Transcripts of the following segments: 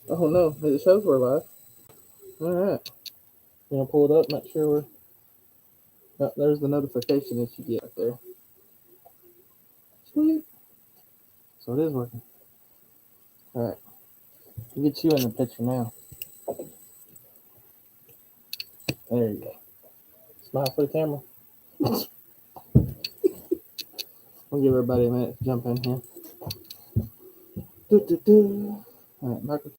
Oh no, it shows we're live. All right. You gonna pull it up? Make sure we're. Oh, there's the notification that you get right there. Sweet. So it is working. All right. We'll get you in the picture now. There you go. Smile for the camera. We'll give everybody a minute to jump in here. All right, microphone.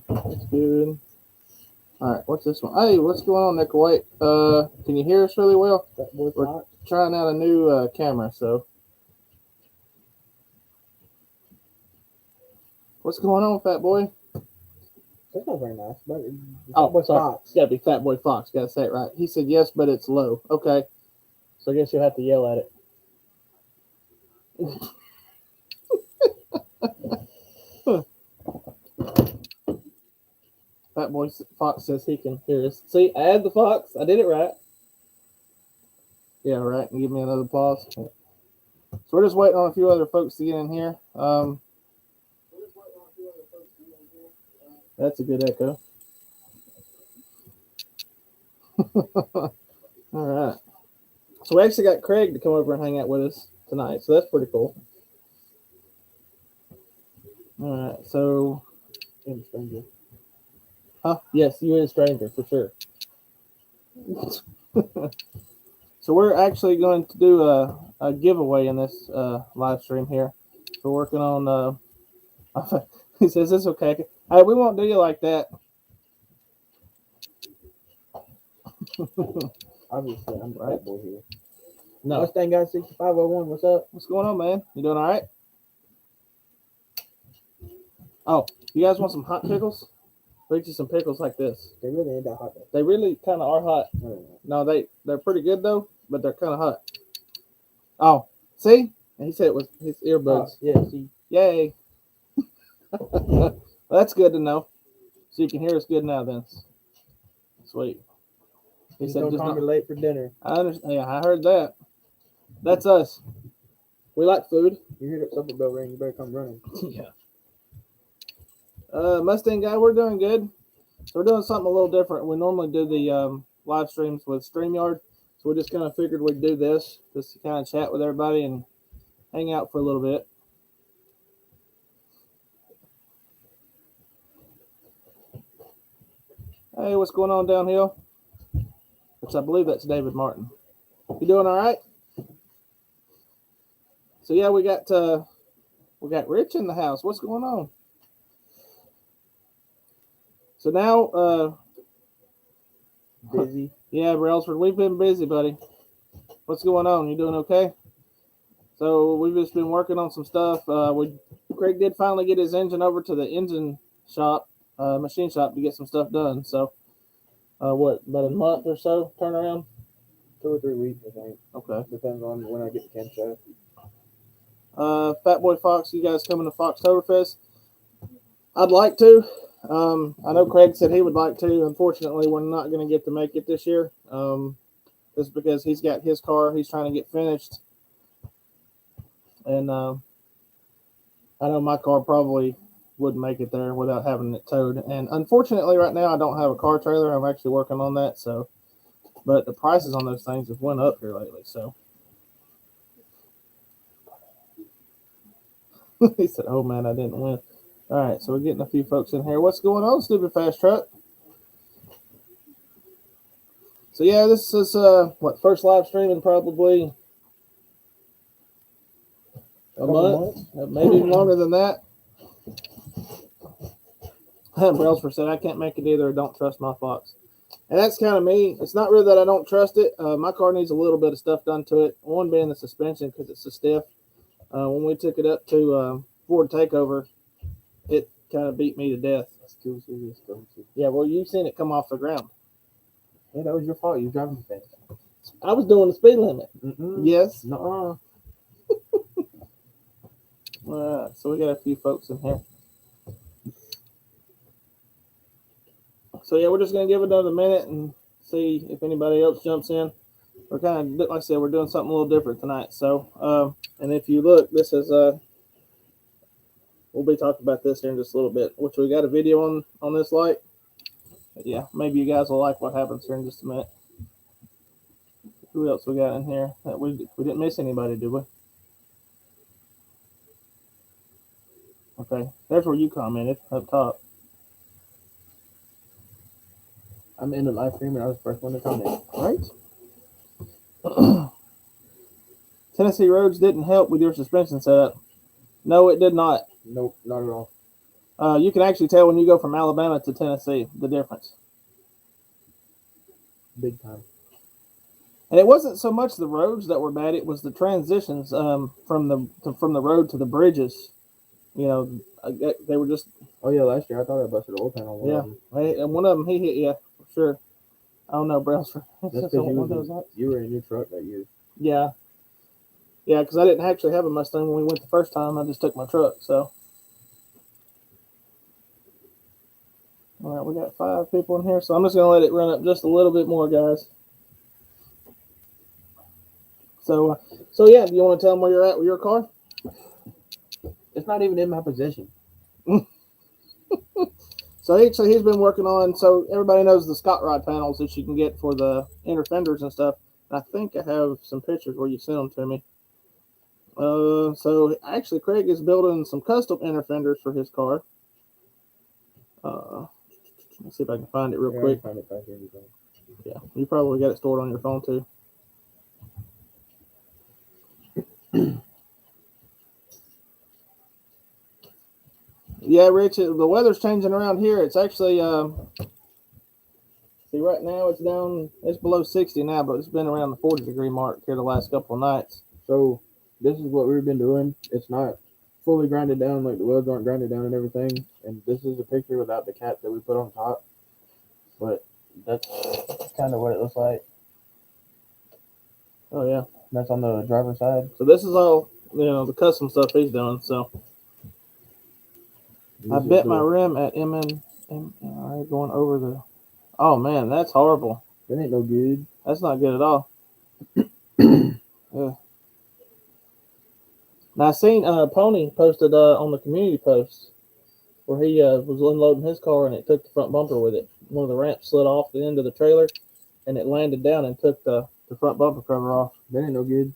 That's good. All right, what's this one? Hey, what's going on, Nick White? Can you hear us really well? We're trying out a new camera, so. What's going on, Fat Boy? That's not very nice, but Oh, sorry. Fox. Gotta be Fat Boy Fox. Gotta say it right. He said yes, but it's low. Okay. So I guess you'll have to yell at it. Fat Boy Fox says he can hear us. See, add the Fox. I did it right. Yeah, right. And give me another pause. So we're just waiting on a few other folks to get in here. That's a good echo. All right. So we actually got Craig to come over and hang out with us tonight. So that's pretty cool. All right. So. I'm a stranger. Huh? Yes, you are a stranger for sure. So we're actually going to do a giveaway in this live stream here. We're working on. He says it's okay. Hey, we won't do you like that. Obviously, I'm the right boy here. No. Mustang guy 6501. What's up? What's going on, man? You doing all right? Oh, you guys want some hot pickles? Bring you some pickles like this. They really ain't that hot though. They really kind of are hot. No, they're pretty good though, but they're kind of hot. Oh, see? And he said it was his earbuds. Yeah, see. Yay. Well, that's good to know. So you can hear us good now then. Sweet. He said don't call me late for dinner. I understand. Yeah, I heard that. That's us. We like food. You hear that supper bell ring, you better come running. Yeah. Mustang guy, we're doing good. So we're doing something a little different. We normally do the live streams with StreamYard. So we just kind of figured we'd do this just to kind of chat with everybody and hang out for a little bit. Hey, what's going on downhill? Which I believe that's David Martin. You doing all right? So yeah, we got Rich in the house. What's going on? So now, busy. Yeah, Brailsford, we've been busy, buddy. What's going on? You doing okay? So we've just been working on some stuff. Craig did finally get his engine over to the engine shop, machine shop, to get some stuff done. So, about a month or so turnaround? 2 or 3 weeks, I think. Okay. Depends on when I get the camshaft. Fat Boy Fox, you guys coming to Foxtoberfest? I'd like to. I know Craig said he would like to. Unfortunately, we're not going to get to make it this year. Just because he's got his car, he's trying to get finished. And I know my car probably wouldn't make it there without having it towed. And unfortunately, right now, I don't have a car trailer. I'm actually working on that. So, but the prices on those things have went up here lately. So he said, "Oh man, I didn't win." All right, so we're getting a few folks in here. What's going on, Stupid Fast Truck? So yeah, this is first live stream in probably a month, maybe even longer than that. Brailsford said, I can't make it either. I don't trust my Fox. And that's kind of me. It's not really that I don't trust it. My car needs a little bit of stuff done to it. One being the suspension because it's so stiff. When we took it up to Ford Takeover, it kind of beat me to death. Yeah, well, you've seen it come off the ground. Yeah, that was your fault. You were driving fast. I was doing the speed limit. Yes. No. So we got a few folks in here. So yeah, we're just gonna give it another minute and see if anybody else jumps in. We're kind of, like I said, we're doing something a little different tonight. So, and if you look, this is we'll be talking about this here in just a little bit. Which we got a video on this light. But yeah, maybe you guys will like what happens here in just a minute. Who else we got in here? We didn't miss anybody, did we? Okay, there's where you commented up top. I'm in the live stream and I was the first one to comment. Right? Tennessee roads didn't help with your suspension setup. No, it did not. Nope, not at all. You can actually tell when you go from Alabama to Tennessee the difference. Big time. And it wasn't so much the roads that were bad; it was the transitions from the road to the bridges. You know, they were just. Oh yeah, last year I thought I busted the oil pan on one of them. And one of them he hit you for sure. I don't know, Brailsford. That's because you were in your truck that year. Yeah, because I didn't actually have a Mustang when we went the first time. I just took my truck. So, all right, we got 5 people in here, so I'm just gonna let it run up just a little bit more, guys. So yeah, do you want to tell them where you're at with your car? It's not even in my possession. So he's been working on. So everybody knows the Scott Rod panels that you can get for the inner fenders and stuff. I think I have some pictures where you sent them to me. So actually, Craig is building some custom inner fenders for his car. Let's see if I can find it real quick. Find it back here, Yeah, you probably got it stored on your phone too. Yeah, Rich, the weather's changing around here. It's actually, see, right now it's below 60 now, but it's been around the 40-degree mark here the last couple of nights. So this is what we've been doing. It's not fully grinded down, like the wheels aren't grinded down and everything. And this is a picture without the cap that we put on top. But that's kind of what it looks like. Oh, yeah. That's on the driver's side. So this is all, the custom stuff he's doing, so. I bent my rim at MNRA going over the. Oh man, that's horrible. That ain't no good. That's not good at all. Yeah. Now I seen Pony posted on the community post where he was unloading his car and it took the front bumper with it. One of the ramps slid off the end of the trailer and it landed down and took the front bumper cover off. That ain't no good.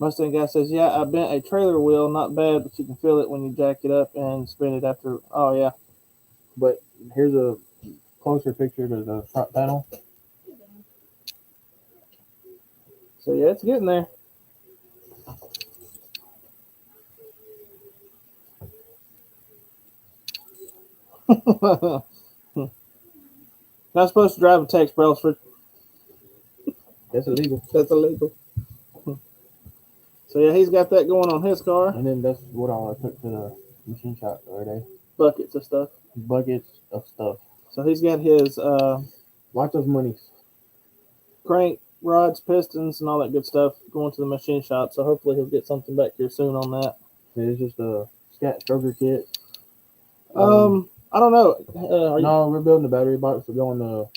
Mustang guy says, yeah, I bent a trailer wheel, not bad, but you can feel it when you jack it up and spin it after. Oh, yeah. But here's a closer picture to the front panel. So, yeah, it's getting there. Not supposed to drive a text, Brailsford. That's illegal. That's illegal. So, yeah, he's got that going on his car. And then that's what I took to the machine shop the other day. Buckets of stuff. Buckets of stuff. So, he's got his watch those monies. Crank, rods, pistons, and all that good stuff going to the machine shop. So, hopefully, he'll get something back here soon on that. It's just a scat stroker kit. I don't know. No, we're building a battery box to go on the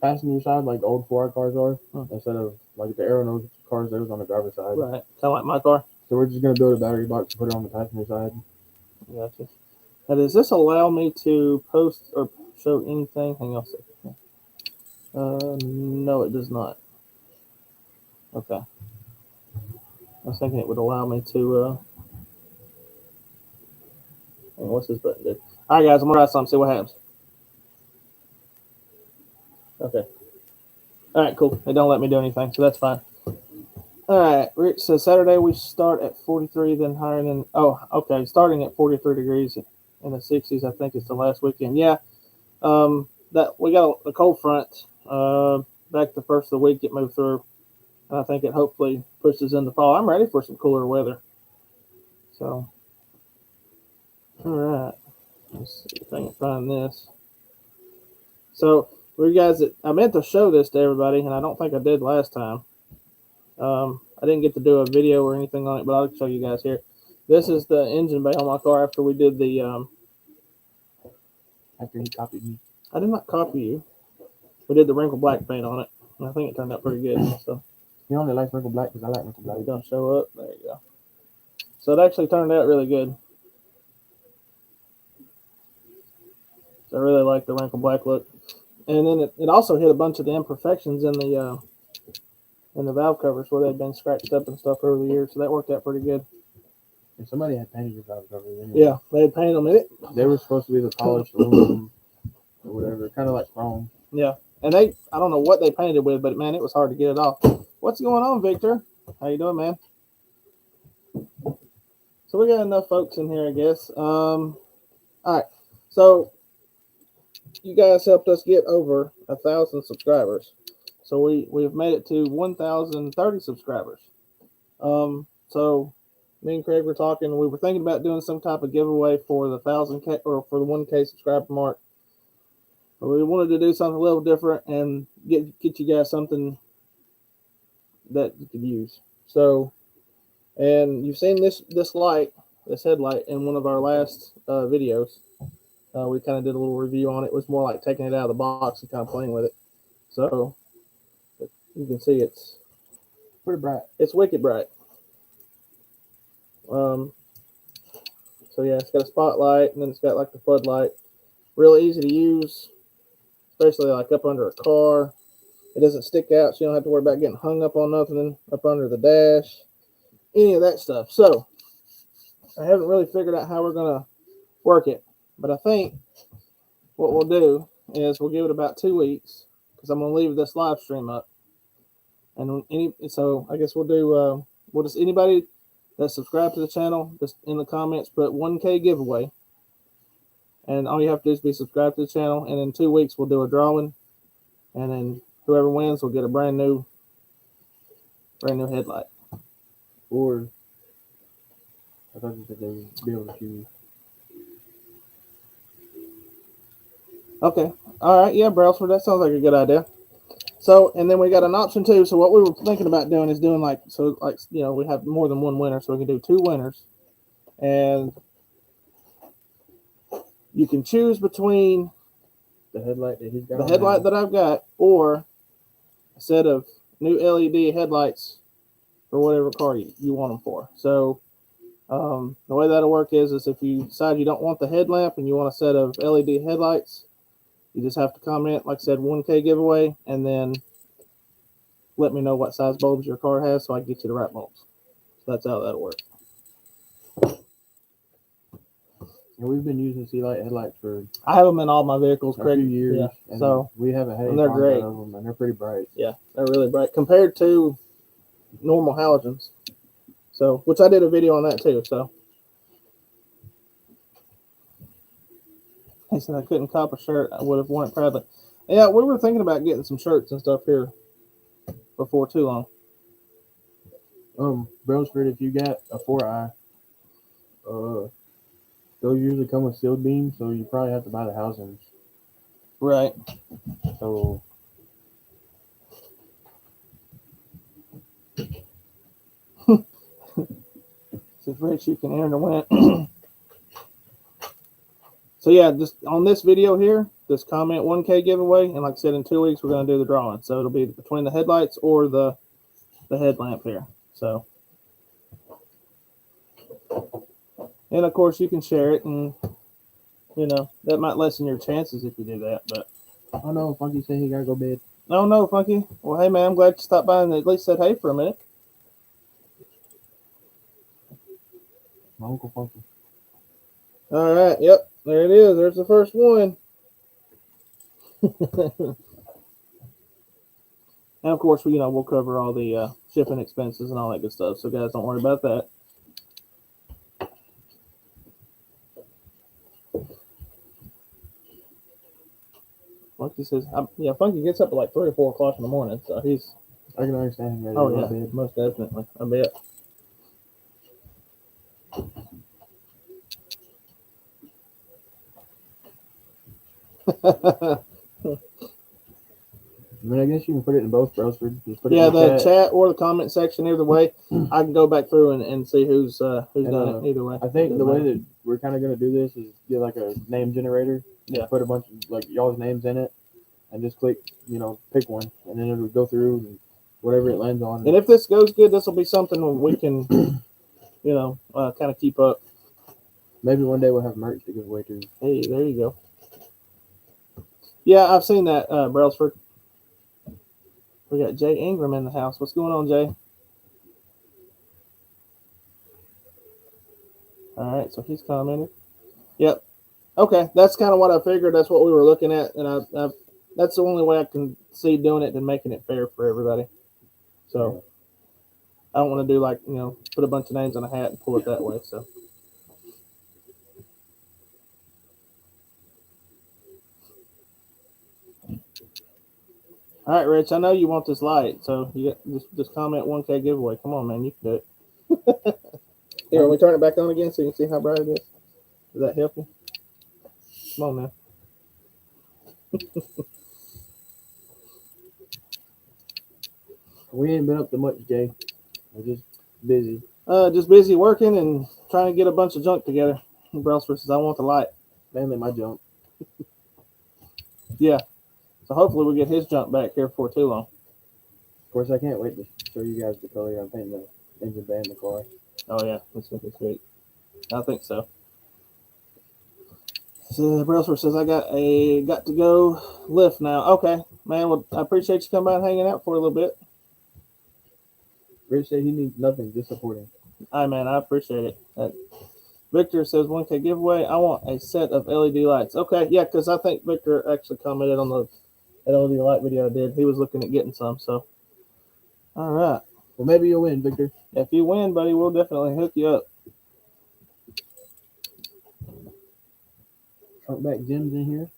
passenger side, like the old 4R cars are, instead of like the Aeronose cars that was on the driver's side. Right, kind of like my car. So we're just gonna build a battery box to put it on the passenger side. Gotcha. Now, does this allow me to post or show anything? Hang on a second. No, it does not. Okay. I was thinking it would allow me to. What's this button do? All right, guys, I'm gonna try something. See what happens. Okay. All right, cool. They don't let me do anything, so that's fine. All right, Rich says Saturday we start at 43, then higher than. Oh, okay. Starting at 43 degrees in the 60s. I think it's the last weekend. Yeah. That we got a cold front. Back the first of the week it moved through, and I think it hopefully pushes into fall. I'm ready for some cooler weather. So. All right. Let's see if I can find this. So, for you guys, I meant to show this to everybody, and I don't think I did last time. I didn't get to do a video or anything on it, but I'll show you guys here. This is the engine bay on my car after we did the. After he copied me. I did not copy you. We did the wrinkle black paint on it, and I think it turned out pretty good. So. He only likes wrinkle black because I like wrinkle black. It's gonna show up. There you go. So it actually turned out really good. So I really like the wrinkle black look. And then it also hit a bunch of the imperfections in the valve covers where they'd been scratched up and stuff over the years. So that worked out pretty good. And somebody had painted your valve covers anyway. Yeah, they had painted them in it. They were supposed to be the polished aluminum or whatever, kind of like chrome. Yeah. And I don't know what they painted with, but man, it was hard to get it off. What's going on, Victor? How you doing, man? So we got enough folks in here, I guess. All right. So you guys helped us get over 1,000 subscribers. So we've made it to 1,030 subscribers. So me and Craig were talking. We were thinking about doing some type of giveaway for the 1,000K or for the 1K subscriber mark. But we wanted to do something a little different and get you guys something that you could use. So, and you've seen this headlight in one of our last videos. We kind of did a little review on it. It was more like taking it out of the box and kind of playing with it. So you can see it's pretty bright. It's wicked bright. So yeah, it's got a spotlight and then it's got like the floodlight. Real easy to use, especially like up under a car. It doesn't stick out, so you don't have to worry about getting hung up on nothing up under the dash, any of that stuff. So I haven't really figured out how we're gonna work it, but I think what we'll do is we'll give it about 2 weeks because I'm gonna leave this live stream up. And so I guess we'll do we'll just anybody that subscribe to the channel, just in the comments put 1K giveaway, and all you have to do is be subscribed to the channel. And in 2 weeks we'll do a drawing, and then whoever wins will get a brand new headlight. Or I thought you said they would be able to choose. Okay, all right, yeah, Brailsford, that sounds like a good idea. So, and then we got an option too. So what we were thinking about doing is doing like we have more than one winner, so we can do 2 winners, and you can choose between the headlight that he's got, the headlight that I've got, or a set of new LED headlights for whatever car you want them for. So the way that'll work is if you decide you don't want the headlamp and you want a set of LED headlights, you just have to comment, like I said, 1K giveaway, and then let me know what size bulbs your car has so I can get you the right bulbs. So that's how that'll work. And we've been using C-Light headlights for I have them in all my vehicles, a Craig. few years. Yeah. And So we haven't had any they're problems great. out of them, and they're pretty bright. Yeah, they're really bright compared to normal halogens. So, which I did a video on that too. So, he said I couldn't cop a shirt. I would have worn it proudly. Yeah, we were thinking about getting some shirts and stuff here before too long. Brailsford, if you got a 4i, those usually come with sealed beams, so you probably have to buy the housings. Right. So Says Rich, you can enter the win. So yeah, just on this video here, just comment 1K giveaway, and like I said, in 2 weeks we're gonna do the drawing. So it'll be between the headlights or the headlamp here. So, and of course you can share it, and that might lessen your chances if you do that. But oh no, Funky said he gotta go bed. oh no, Funky. Well, hey man, I'm glad you stopped by and at least said hey for a minute. My Uncle Funky. All right, yep, there it is. There's the first one. And of course, we'll cover all the shipping expenses and all that good stuff. So guys, don't worry about that. Funky says, Funky gets up at like 3 or 4 o'clock in the morning, so he's. I can understand him. Oh yeah, bed. Most definitely. I bet. I mean, I guess you can put it in both, Brailsford. The chat or the comment section. Either way, I can go back through and see who's done it. Either way, I think the way that we're kind of going to do this is get like a name generator. Yeah. Put a bunch of like y'all's names in it, and just click, pick one, and then it'll go through and whatever it lands on. And if this goes good, this will be something we can, kind of keep up. Maybe one day we'll have merch to give away too. Hey, there you go. Yeah, I've seen that, Brailsford. We got Jay Ingram in the house. What's going on, Jay? All right, so he's commented. Yep. Okay, that's kind of what I figured. That's what we were looking at, and that's the only way I can see doing it and making it fair for everybody. So I don't want to do like put a bunch of names on a hat and pull it that way. So. All right, Rich. I know you want this light, so you just comment 1K giveaway. Come on, man, you can do it. Here, let me turn it back on again so you can see how bright it is. Does that help you? Come on, man. We ain't been up to much, Jay. We're just busy. Just busy working and trying to get a bunch of junk together. Brailsford says, I want the light. Mainly my junk. Yeah. So hopefully we get his junk back here before too long. Of course, I can't wait to show you guys the color I'm painting the engine bay in the car. Oh, yeah. That's going to be sweet. I think so. So Brailsford says, I got to go lift now. Okay, man. Well, I appreciate you coming by and hanging out for a little bit. Rich said he needs nothing, just supporting. All right, man. I appreciate it. Victor says 1K giveaway. I want a set of LED lights. Okay, yeah, because I think Victor actually commented on the LED light video I did. He was looking at getting some. So, all right. Well, maybe you'll win, Victor. If you win, buddy, we'll definitely hook you up. Trunkback Jim's in here.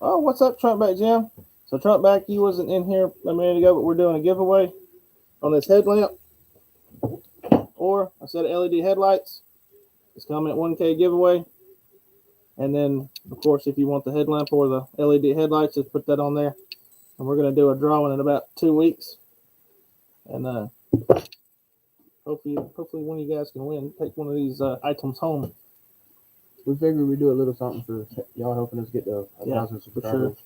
Oh, what's up, Trunkback Jim? So, Trunkback, you wasn't in here a minute ago, but we're doing a giveaway on this headlamp or a set of LED headlights. Just comment 1K giveaway. And then, of course, if you want the headlamp or the LED headlights, just put that on there. And we're going to do a drawing in about 2 weeks. And hopefully one of you guys can win. Take one of these items home. We figured we'd do a little something for y'all helping us get to 1,000 subscribers.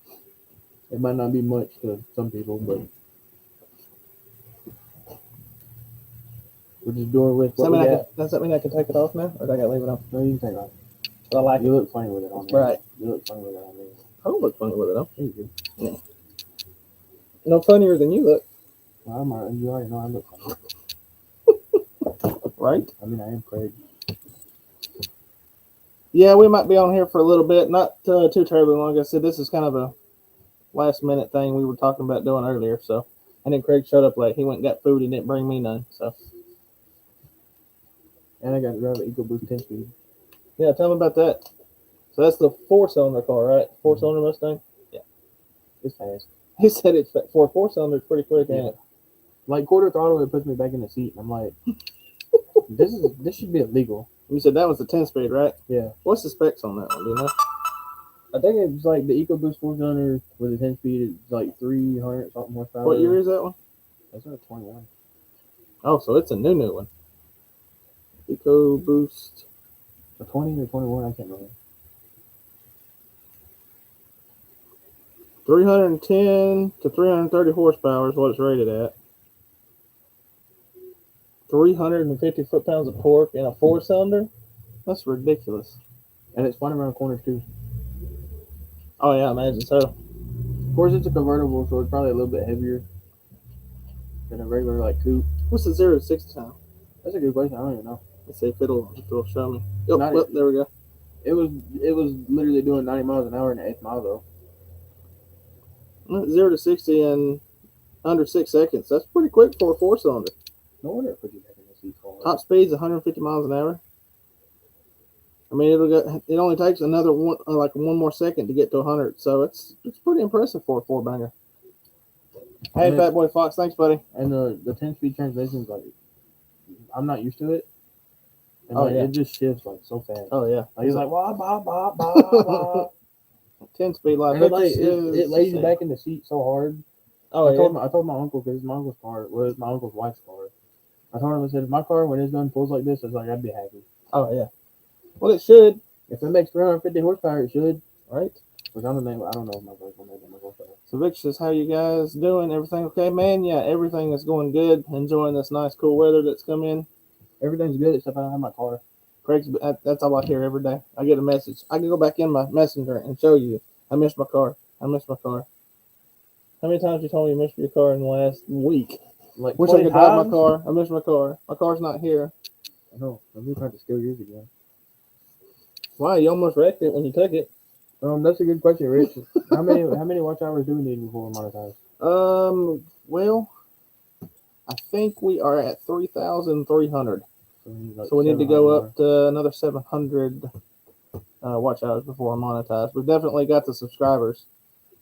Sure. It might not be much to some people, but we're just doing with what we got. Does that mean I can take it off now? Or do I got to leave it on? No, you can take it off. But I like You look funny with it on there. Right. You look funny with it on there. I don't look funny with it, though. There you go. No funnier than you look. Well, you already know I look funny. Right? I mean, I am Craig. Yeah, we might be on here for a little bit. Not too terribly long. Like I said, this is kind of a last-minute thing we were talking about doing earlier. So, and then Craig showed up late. He went and got food and didn't bring me none. So, and I got to drive an EcoBoost 10-speed. Yeah, tell me about that. So that's the 4-cylinder car, right? 4-cylinder Mustang? Yeah. It's fast. He said it's for a 4-cylinder, it's pretty quick, ain't it? Like quarter throttle, it puts me back in the seat, and I'm like, this should be illegal. You said that was the 10-speed, right? Yeah. What's the specs on that one? Do you know? I think it's like the EcoBoost 4-cylinder with a 10-speed. It's like 300 something horsepower. What year is that one? That's a 21. Oh, so it's a new one. EcoBoost. A 20 or 21, I can't remember. 310 to 330 horsepower is what it's rated at. 350 foot-pounds of torque in a 4-cylinder? That's ridiculous. And it's fun around corners, too. Oh, yeah, I imagine so. Of course, it's a convertible, so it's probably a little bit heavier than a regular, like, coupe. What's the 0 to 60 time? That's a good question. I don't even know. Let's see if it'll show me. Yep, there we go. It was literally doing 90 miles an hour in the 8th mile, though. 0 to 60 in under 6 seconds. That's pretty quick for a 4-cylinder. No wonder it put you back in the seat. Top speed's 150 miles an hour. I mean, it only takes another one more second to get to 100. So it's pretty impressive for a 4-banger. Hey, Fat Boy Fox, thanks, buddy. And the 10-speed transmission is like, I'm not used to it. And it just shifts like so fast. Oh yeah, like, he's like wah bah bah bah bah. 10-speed like it lays you back in the seat so hard. Oh, I told my uncle, because my uncle's car was my uncle's wife's car. I told him, I said, if my car when it's done pulls like this, I was like, I'd be happy. Oh yeah. Well, it should. If it makes 350 horsepower, it should. Right. Which I don't know if my car's gonna make that much horsepower. So Vic says, how you guys doing? Everything okay, man? Yeah, everything is going good. Enjoying this nice cool weather that's come in. Everything's good except I don't have my car. Craig's. That's all I hear every day. I get a message. I can go back in my messenger and show you. I miss my car. I miss my car. How many times you told me you missed your car in the last week? Like, Wish I could drive my car. I miss my car. My car's not here. I know. I'm trying to steal yours again. Why? You almost wrecked it when you took it. That's a good question, Rich. How many watch hours do we need before we're monetized? Well, I think we are at 3,300. So we need to go up to another 700 watch hours before we're monetized. We've definitely got the subscribers.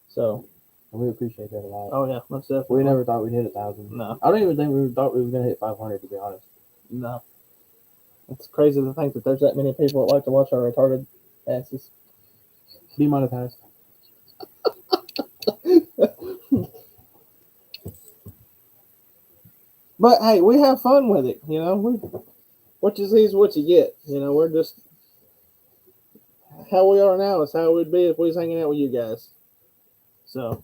So. And we appreciate that a lot. Oh, yeah. Most definitely. We never thought we'd hit 1,000. No. I don't even think we thought we were going to hit 500, to be honest. No. It's crazy to think that there's that many people that like to watch our retarded asses. Demonetized. But hey, we have fun with it, you know. What you see is what you get. You know, we're just how we are now is how we'd be if we was hanging out with you guys. So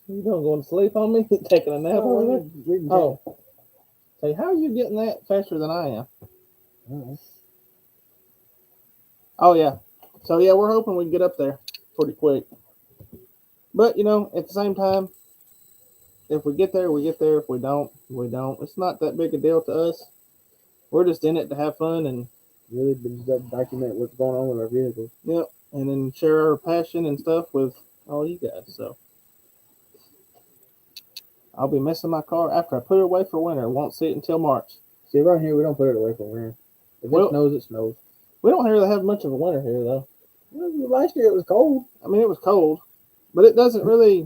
you don't going to sleep on me? Taking a nap over there? Oh. Hey, how are you getting that faster than I am? Oh, yeah. So, yeah, we're hoping we can get up there pretty quick. But, you know, at the same time, if we get there, we get there. If we don't, we don't. It's not that big a deal to us. We're just in it to have fun and really document what's going on with our vehicles. Yep. And then share our passion and stuff with all you guys. So, I'll be missing my car after I put it away for winter. Won't see it until March. See, around here, we don't put it away for winter. If it snows, it snows. We don't really have much of a winter here, though. Last year, it was cold. I mean, it was cold. But it doesn't really...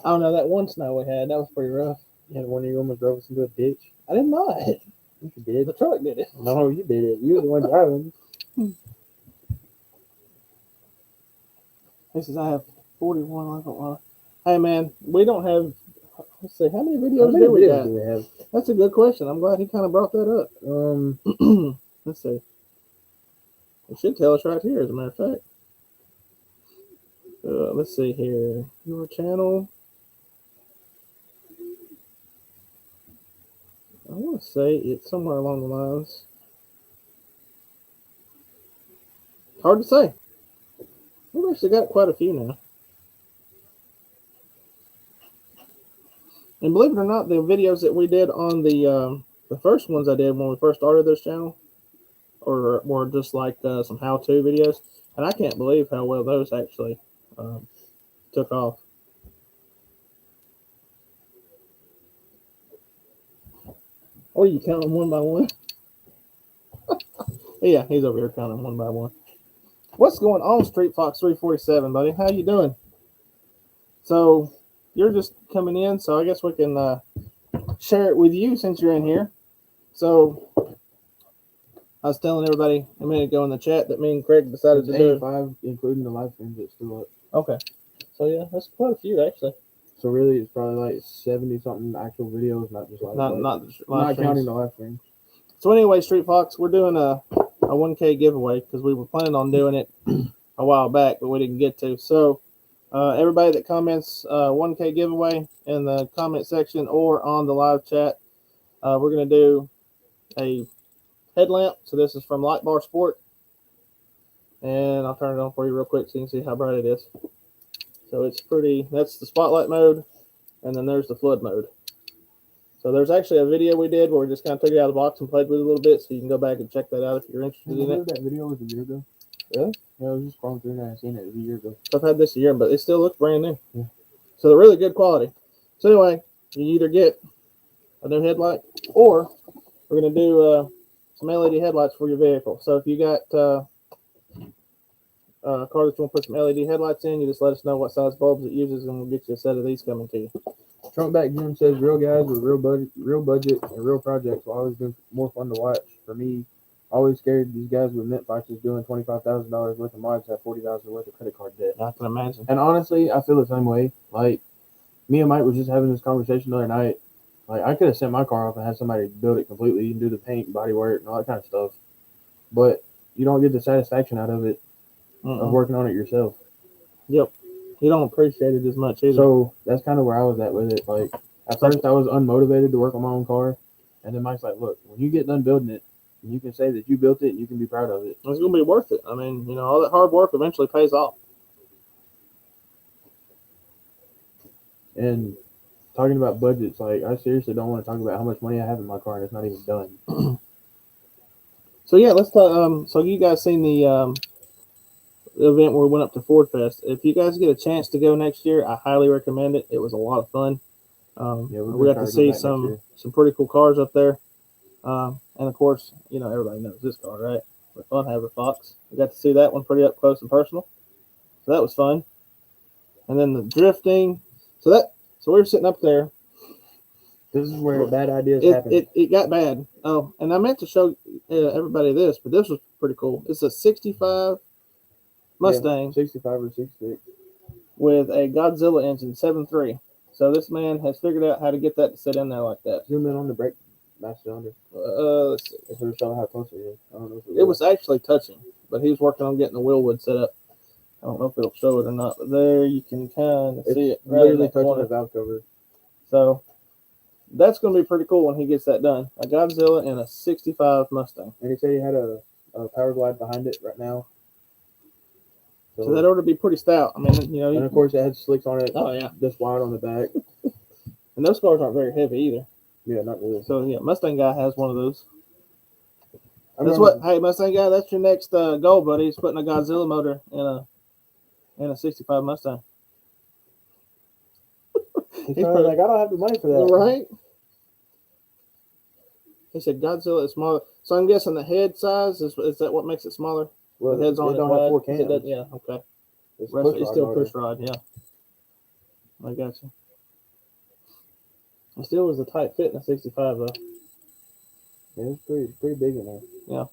I don't know, that one snow we had, that was pretty rough. You had one of you almost drove us into a ditch. I did not. Yes, you did. The truck did it. No, you did it. You were the one driving. He says, I have 41. Hey, man, we don't have... Let's see, how many videos do we have? That's a good question. I'm glad he kind of brought that up. Let's see. It should tell us right here, as a matter of fact. Let's see here. Your channel. I want to say it's somewhere along the lines. Hard to say. We've actually got quite a few now. And believe it or not, the videos that we did on the first ones I did when we first started this channel were just like some how-to videos. And I can't believe how well those actually took off. Or you count them one by one? Yeah, he's over here counting one by one. What's going on, Street Fox 347, buddy? How you doing? So you're just coming in, so I guess we can share it with you since you're in here. So I was telling everybody a minute ago in the chat that me and Craig decided to do 85, including the live streams that's still up. Okay. So yeah, that's quite a few actually. So really, it's probably like 70 something actual videos, not just live. Not counting the live streams. So anyway, Street Fox, we're doing a 1K giveaway because we were planning on doing it a while back, but we didn't get to. So everybody that comments 1K giveaway in the comment section or on the live chat, we're going to do a headlamp. So this is from Light Bar Sport. And I'll turn it on for you real quick so you can see how bright it is. So it's pretty, that's the spotlight mode. And then there's the flood mode. So there's actually a video we did where we just kind of took it out of the box and played with it a little bit. So you can go back and check that out if you're interested in it. That video was a year ago. Really? Yeah, I was just scrolling through and I seen it. It was a year ago. I've had this a year, but it still looks brand new. Yeah. So they're really good quality. So anyway, you either get a new headlight or we're going to do some LED headlights for your vehicle. So if you got a car that you want to put some LED headlights in, you just let us know what size bulbs it uses and we'll get you a set of these coming to you. Trunk Back Jim says, real guys with real budget and real projects will always be more fun to watch. For me, always scared these guys with mint boxes doing $25,000 worth of mods have $40,000 worth of credit card debt. I can imagine. And honestly, I feel the same way. Like, me and Mike were just having this conversation the other night. Like, I could have sent my car off and had somebody build it completely and do the paint and body work and all that kind of stuff. But you don't get the satisfaction out of it of working on it yourself. Yep. You don't appreciate it as much either. So that's kind of where I was at with it. Like, at first I was unmotivated to work on my own car. And then Mike's like, look, when you get done building it, you can say that you built it. You can be proud of it. It's going to be worth it. I mean, all that hard work eventually pays off. And talking about budgets, like I seriously don't want to talk about how much money I have in my car and it's not even done. So yeah, let's talk. So you guys seen the event where we went up to Ford Fest? If you guys get a chance to go next year, I highly recommend it. It was a lot of fun. We got to see some pretty cool cars up there. And of course, everybody knows this car, right? The Funhaver Fox. We got to see that one pretty up close and personal. So that was fun. And then the drifting. So we were sitting up there. This is where bad ideas happen. It got bad. Oh, and I meant to show everybody this, but this was pretty cool. It's a 65 Mustang. 65 or 66. With a Godzilla engine, 7.3. So this man has figured out how to get that to sit in there like that. Zoom in on the brake master cylinder. Let's see. If it was showing how close it is. I don't know if it was actually touching, but he was working on getting the wheel wood set up. I don't know if it'll show it or not, but there you can kind of see it. Literally touching the valve cover. So that's going to be pretty cool when he gets that done. A Godzilla and a 65 Mustang. And he said he had a power glide behind it right now. So that ought to be pretty stout. I mean, and of course it had slicks on it. Oh yeah, just wide on the back. And those cars aren't very heavy either. Yeah, not really. So yeah, Mustang guy has one of those. Hey, Mustang guy, that's your next goal, buddy. He's putting a Godzilla motor in a 65 Mustang. He's probably like, I don't have the money for that. Right? He said Godzilla is smaller. So I'm guessing the head size is that what makes it smaller? Well, the head's on it. Don't have 4 cams. Yeah, okay. It's still push rod, yeah. I got you. It still was a tight fit in a 65 though. Yeah, it's pretty big in there. Yeah.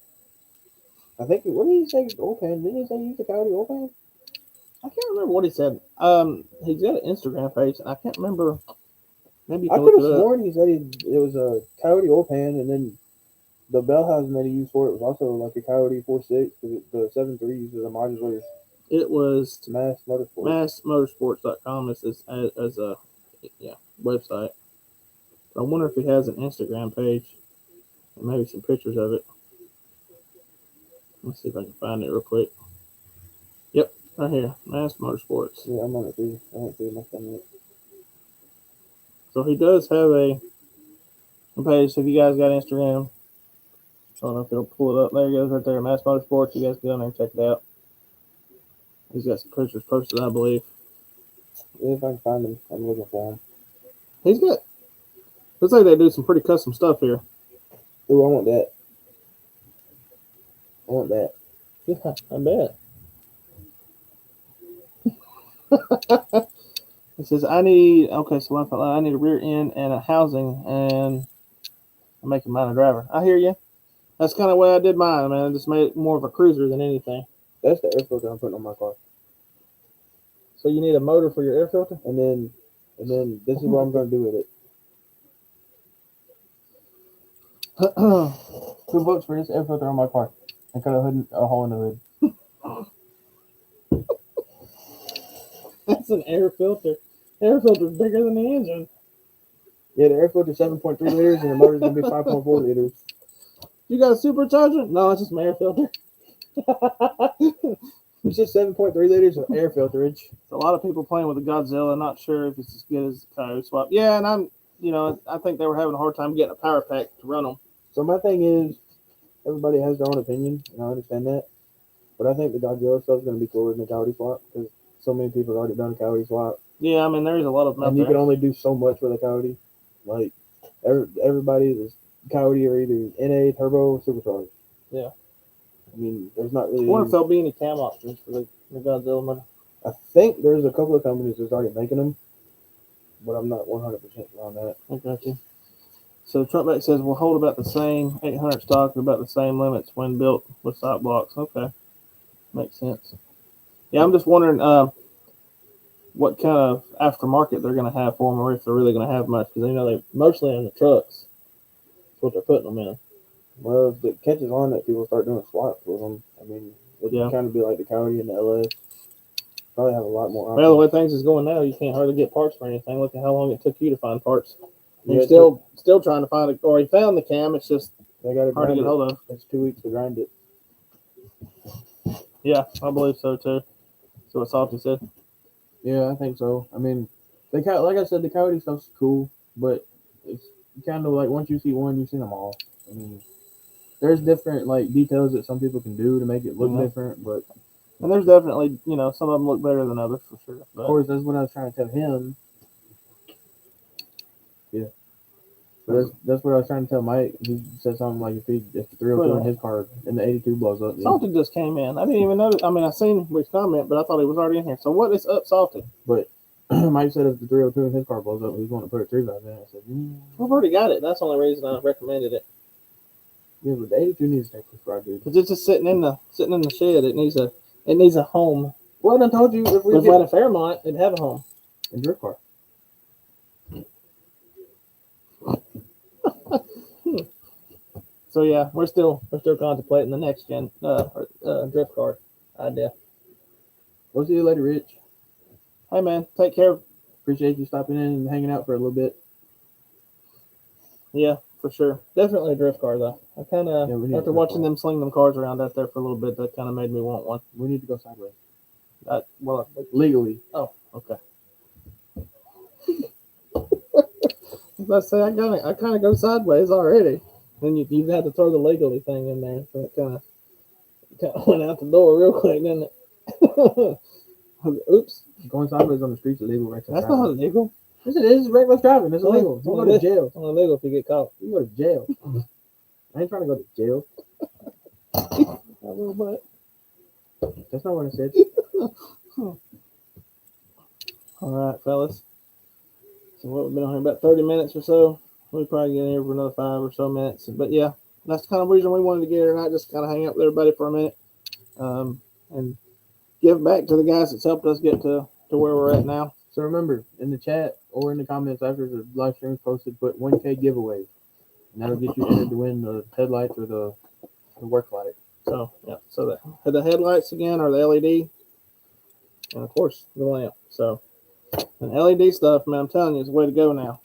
I think, what did he say? Oil pan? Didn't he say he used a Coyote oil pan? I can't remember what he said. He's got an Instagram page, and I can't remember. Maybe I could have sworn he said it was a Coyote oil pan, and then the bell housing that he used for it was also like a Coyote 4.6, because the 7.3 uses a modular. It was Mass Motorsports. MassMotorsports.com as a website. I wonder if he has an Instagram page and maybe some pictures of it. Let's see if I can find it real quick. Yep, right here, Mass Motorsports. Yeah, I'm on it too. I don't see much on it. So he does have a page. So if you guys got Instagram, I don't know if it'll pull it up. There it goes right there, Mass Motorsports. You guys get on there and check it out. He's got some pictures posted, I believe. Yeah, if I can find him, I'm looking for him. He's got. Looks like they do some pretty custom stuff here. Ooh, I want that. I want that. Yeah, I bet. It says, I need a rear end and a housing, and I'm making mine a driver. I hear you. That's kind of the way I did mine, man. I just made it more of a cruiser than anything. That's the air filter I'm putting on my car. So you need a motor for your air filter? And then this is what I'm going to do with it. $2 for this air filter on my car. And cut a hole in the hood. That's an air filter. Air filter's bigger than the engine. Yeah, the air filter's 7.3 liters and the motor's going to be 5.4 liters. You got a supercharger? No, it's just my air filter. It's just 7.3 liters of air filterage. A lot of people playing with the Godzilla. Not sure if it's as good as the Coyote swap. Yeah, and I think they were having a hard time getting a power pack to run them. So my thing is, everybody has their own opinion, and I understand that. But I think the Godzilla stuff is going to be cooler than the Coyote swap because so many people have already done a Coyote swap. Yeah, I mean, there's a lot of them and you can only do so much with a Coyote. Like, everybody is Coyote or either NA, turbo, or supercharged. Yeah. I mean, there's not really. I wonder if there'll be any cam options for the Godzilla motor. I think there's a couple of companies that's already making them, but I'm not 100% sure on that. I got you. So Truckback says we'll hold about the same 800 stock, about the same limits when built with side blocks. Okay, makes sense. Yeah, I'm just wondering what kind of aftermarket they're going to have for them, or if they're really going to have much, because they're mostly in the trucks. That's what they're putting them in. Well, if it catches on that people start doing swaps with them, I mean, it'd kind of be like the Coyote and the LS. Probably have a lot more options. Well, the way things is going now, you can't hardly get parts for anything. Look at how long it took you to find parts. He's Yeah, still trying to find it, or he found the cam. It's just they got to hard to grind get it. hold of. It's 2 weeks to grind it. Yeah, I believe so too. So what Salty said. Yeah, I think so. I mean, like I said, the coyote stuff's cool, but it's kind of like once you see one, you've seen them all. I mean, there's different like details that some people can do to make it look different, but and there's definitely some of them look better than others for sure. But of course, that's what I was trying to tell him. Yeah, but that's what I was trying to tell Mike. He said something like if the 302 in his car and the 82 blows up, Salty just came in. I didn't even notice. I mean, I seen his comment, but I thought he was already in here. So what is up, Salty? But Mike said if the 302 in his car blows up, he's going to put a 3-valve in. I said, I've already got it. That's the only reason I recommended it. yeah, but the 82 needs to stay prescribed, dude. Because it's just sitting in the shed. It needs a home. Well, I told you if we had a Fairmont, it'd have a home. A drift car. So yeah, we're still contemplating the next gen drift car idea. We'll see you later, Rich. Hey man, take care. Appreciate you stopping in and hanging out for a little bit. Yeah, for sure. Definitely a drift car though. I kind of after watching them sling them cars around out there for a little bit, that kind of made me want one. We need to go sideways. Legally. Oh, okay. Let's say I kind of go sideways already. Then you had to throw the legally thing in there, so it kind of went out the door real quick, didn't it? Oops. Going sideways on the streets is illegal. That's not illegal. Yes, it is. It's reckless driving. It's illegal. You go to jail. It's only illegal if you get caught. You go to jail. I ain't trying to go to jail. A little bit. That's not what I said. All right, fellas. So what we've been on here about 30 minutes or so. We'll probably get in here for another 5 or so minutes. But yeah, that's kind of the reason we wanted to get here tonight, just kind of hang out with everybody for a minute, and give back to the guys that's helped us get to where we're at now. So remember, in the chat or in the comments after the live stream is posted, put 1K giveaway, and that'll get you entered to win the headlights or the work light. So yeah, so the headlights again are the LED, and of course the lamp. So. And LED stuff, man, I'm telling you, is the way to go now.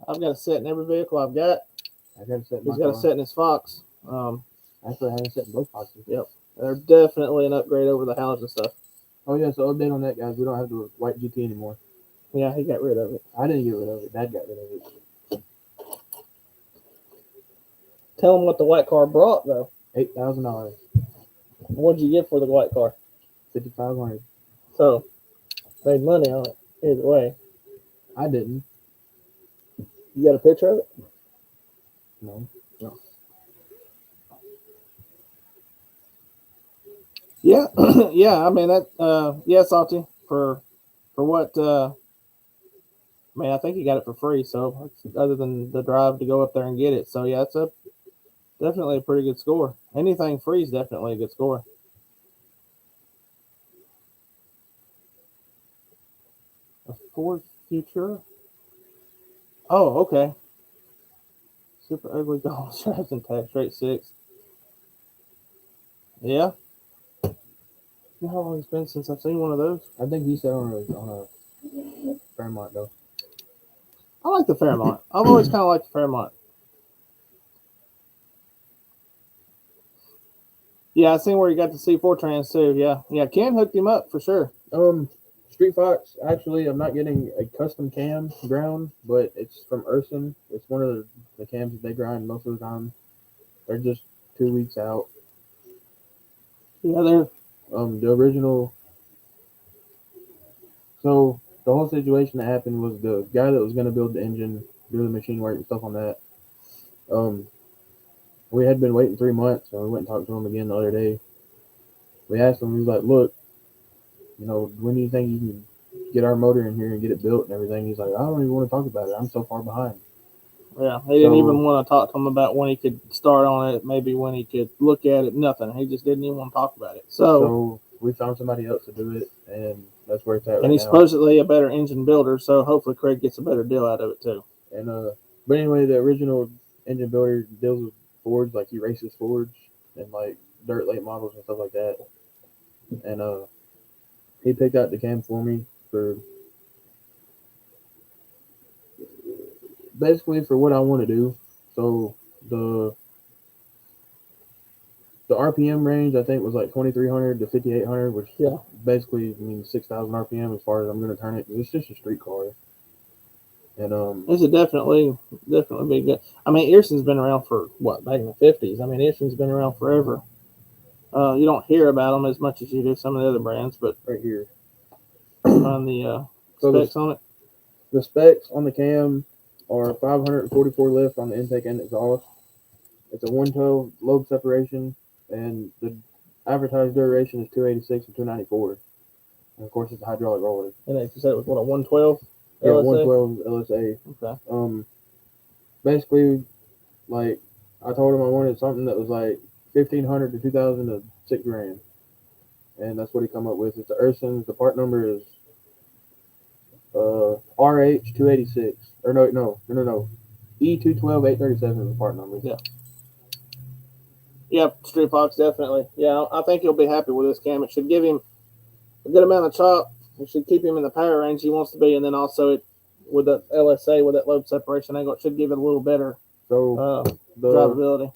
I've got a set in every vehicle I've got. I got a set. He's got a set in his Fox. Actually, I have a set in both Foxes. Yep, they're definitely an upgrade over the house and stuff. Oh yeah, so update on that, guys. We don't have the white GT anymore. Yeah, he got rid of it. I didn't get rid of it. Dad got rid of it. Tell him what the white car brought though. $8,000. What'd you get for the white car? $5,500. So, made money on it. Either way. I didn't. You got a picture of it? No. Yeah, yeah. I mean that. Yeah, Salty for what? I mean, I think he got it for free. So other than the drive to go up there and get it, so yeah, it's definitely a pretty good score. Anything free is definitely a good score. A Ford Future. Oh, okay. Super ugly gold straps and tag straight 6. Yeah. You know how long it's been since I've seen one of those? I think he said on a Fairmont though. I like the Fairmont. I've always kind of liked the Fairmont. Yeah, I seen where you got the C4 trans too. Yeah. Ken hooked him up for sure. Street Fox, actually, I'm not getting a custom cam ground, but it's from Urson. It's one of the cams that they grind most of the time. They're just 2 weeks out. Yeah, they're the original. So the whole situation that happened was the guy that was going to build the engine, do the machine work and stuff on that. We had been waiting 3 months, and we went and talked to him again the other day. We asked him, he was like, look, when do you think you can get our motor in here and get it built and everything? He's like, I don't even want to talk about it. I'm so far behind. Yeah, he didn't even want to talk to him about when he could start on it, maybe when he could look at it, nothing. He just didn't even want to talk about it. So we found somebody else to do it, and that's where it's at right now. And he's supposedly a better engine builder, so hopefully Craig gets a better deal out of it too. And but anyway, the original engine builder deals with Fords, like he races Fords and like dirt late models and stuff like that. And he picked out the cam for me for basically for what I want to do. So the RPM range I think was like 2,300 to 5,800, which basically means 6,000 RPM as far as I'm going to turn it. It's just a street car, and This is definitely be good. I mean, Earson's been around for what, back in the 50s. I mean, Earson's been around forever. You don't hear about them as much as you do some of the other brands, but right here on the specs on it. The specs on the cam are 544 lift on the intake and exhaust. It's a 112 lobe separation, and the advertised duration is 286 and 294. And of course, it's a hydraulic roller. And you said it was what, a 112? Yeah, 112 LSA. Okay. Basically, like I told him I wanted something that was like 1,500 to 2,000 to $6,000, and that's what he come up with. It's the Ursons. The part number is RH 286 or no E212 837 is the part number. Yeah. Yep, Street Fox definitely. Yeah, I think he'll be happy with this cam. It should give him a good amount of chop. It should keep him in the power range he wants to be, and then also it with the LSA with that lobe separation angle, it should give it a little better drivability.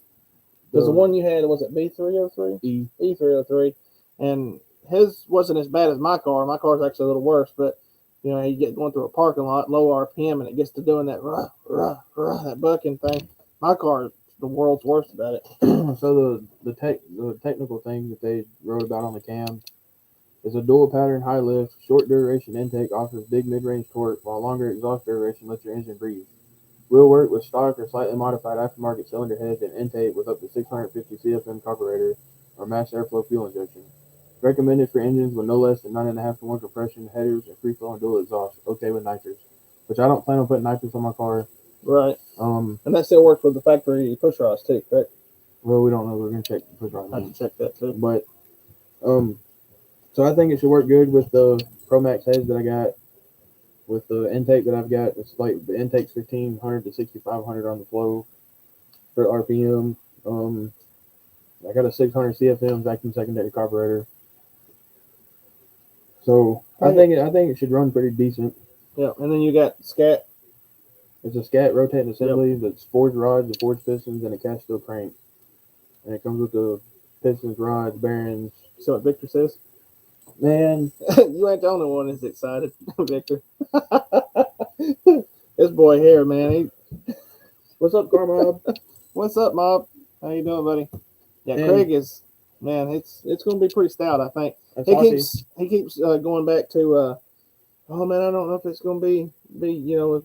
Because the one you had, was it B303? E303, and his wasn't as bad as my car. My car's actually a little worse, but you get going through a parking lot, low RPM, and it gets to doing that that bucking thing. My car is the world's worst about it. So the technical thing that they wrote about on the cam is a dual pattern high lift, short duration intake offers big mid-range torque, while longer exhaust duration lets your engine breathe. Will work with stock or slightly modified aftermarket cylinder heads and intake with up to 650 CFM carburetor or mass airflow fuel injection. Recommended for engines with no less than 9.5 to 1 compression, headers, and free flow and dual exhaust. Okay with nitrous, which I don't plan on putting nitrous on my car. Right. And that still works with the factory push rods too, correct? Well, we don't know. We're gonna check the push rod. I have to check that too. But so I think it should work good with the Pro Max heads that I got. With the intake that I've got, it's like the intake's 1,500 to 6,500 on the flow for RPM. I got a 600 CFM vacuum secondary carburetor. So I think it should run pretty decent. Yeah, and then you got SCAT. It's a SCAT rotating assembly that's forged rods, the forged pistons, and a cast steel crank. And it comes with the pistons, rods, bearings. So what Victor says? Man, you ain't the only one that's excited, Victor. This boy here, man. What's up, Car Mob? What's up, Mob? How you doing, buddy? Yeah, and Craig is, man. It's going to be pretty stout, I think. He keeps going back to, oh man, I don't know if it's going to be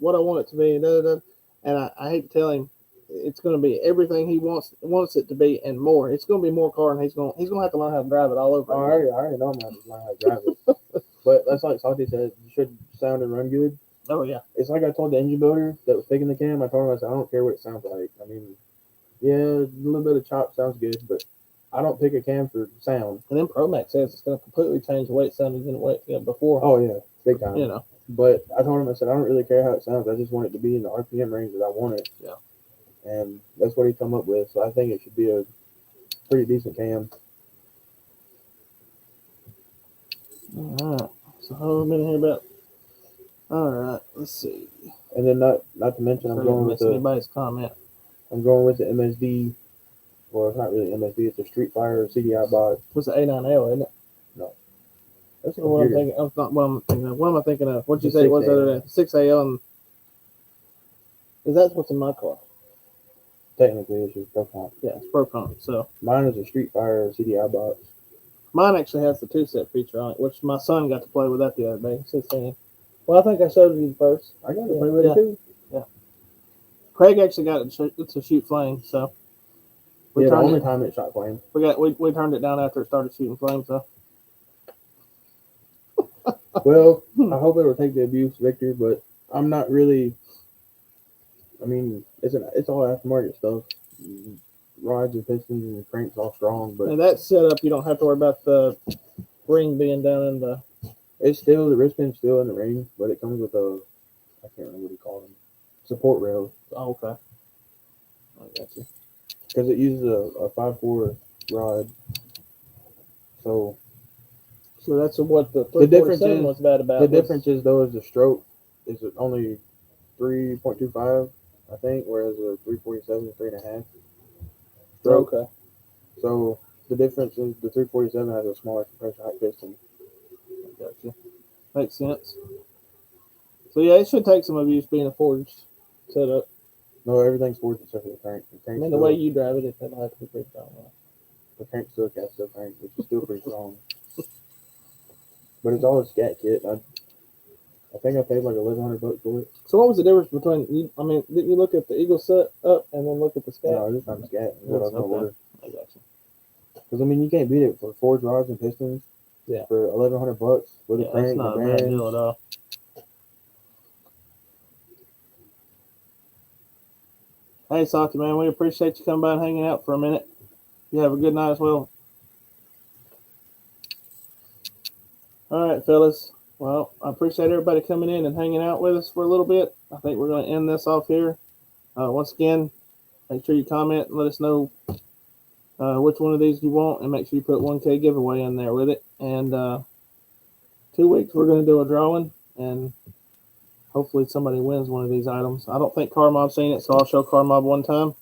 what I want it to be. And I hate to tell him, it's going to be everything he wants it to be and more. It's going to be more car, and he's going to have to learn how to drive it all over. I already know I'm going to have to learn how to drive it. But that's like Salty said, you should sound and run good. Oh yeah. It's like I told the engine builder that was taking the cam. I told him, I said, I don't care what it sounds like. I mean, yeah, a little bit of chop sounds good, but I don't pick a cam for sound. And then Pro Max says it's going to completely change the way it sounded than the way before. Oh yeah, big time. But I told him, I said, I don't really care how it sounds. I just want it to be in the RPM range that I want it. Yeah. And that's what he come up with. So I think it should be a pretty decent cam. All right. So how long have we been here about? All right. Let's see. And then not to mention, I'm going with anybody's comment. I'm going with the MSD. Well, it's not really MSD. It's a Street Fire CDI box. What's the A9L, isn't it? No. That's what I'm thinking. That's not what I'm thinking of. What am I thinking of? What did you say it was the other day? 6AL. Is that what's in my car? Technically, it's just Pro Comp. Yeah, it's Pro Comp. So mine is a Street Fire CDI box. Mine actually has the 2-set feature on it, which my son got to play with that the other day. 16. Well, I think I showed you first. I got to play with it too. Yeah. Craig actually got it to shoot flame, so. The only time it shot flame. We turned it down after it started shooting flame, so. Well, I hope it will take the abuse, Victor, but I'm not really. I mean, it's all aftermarket stuff. Rods and pistons and the cranks all strong, but and that setup, you don't have to worry about the ring being down in the. It's still the wristband's still in the ring, but it comes with a, I can't remember what you call them, support rails. Oh, okay. I got you. Because it uses a 5.4 rod, so that's what the difference was bad about. The difference is though is the stroke is only 3.25, I think, whereas a 347 is 3.5 stroke. Okay. So the difference is the 347 has a smaller compression height piston. Gotcha. Makes sense. So yeah, it should take some abuse being a forged setup. No, everything's forged except for the crank. The I crank's mean, the still, way you drive it, it'll have to be pretty strong. the crank's still a cast steel crank, which is still pretty strong. But it's all a scat kit. I think I paid like $1,100 for it. So what was the difference between you? I mean, didn't you look at the Eagle set up and then look at the Scat? No, I just found scat. Is what I was gonna Okay. order. I got you. Because I mean, you can't beat it for forged rods and pistons. Yeah. For $1,100 with a Yeah, crank, that's the not a bad bearings. deal at all. Hey, Saki, man, we appreciate you coming by and hanging out for a minute. You have a good night as well. All right, fellas. Well, I appreciate everybody coming in and hanging out with us for a little bit. I think we're going to end this off here. Once again, make sure you comment and let us know which one of these you want, and make sure you put 1K giveaway in there with it. And 2 weeks, we're going to do a drawing, and hopefully somebody wins one of these items. I don't think Car Mob's seen it, so I'll show Car Mob one time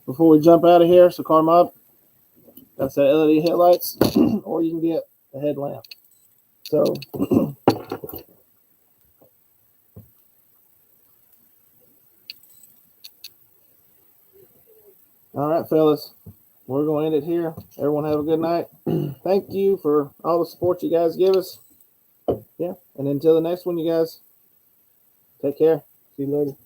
before we jump out of here. So Car Mob, that's the LED headlights, or you can get the headlamp. So all right, fellas, we're going to end it here. Everyone have a good night. Thank you for all the support you guys give us. Yeah, and until the next one, you guys, take care. See you later.